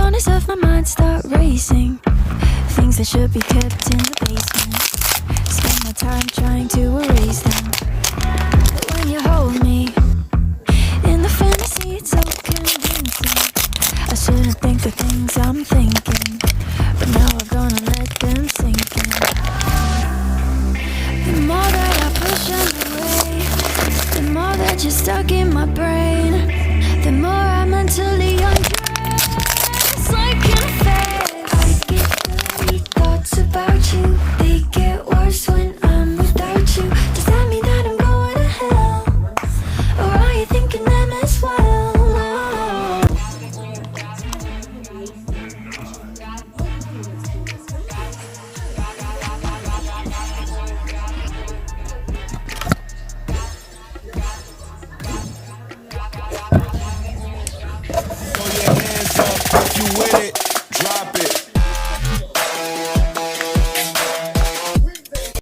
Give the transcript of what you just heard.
corners of my mind start racing. Things that should be kept in the basement. Spend my time trying to erase them. But when you hold me in the fantasy, it's so convincing. I shouldn't think the things I'm thinking, but now I'm gonna let them sink in. The more that I push them away, the more that you're stuck in my brain, the more I mentally undress like in a phase. I get dirty thoughts about you. They get worse when I'm without you. Does that mean that I'm going to hell? Or are you thinking them as well? Throw your hands up if you with it.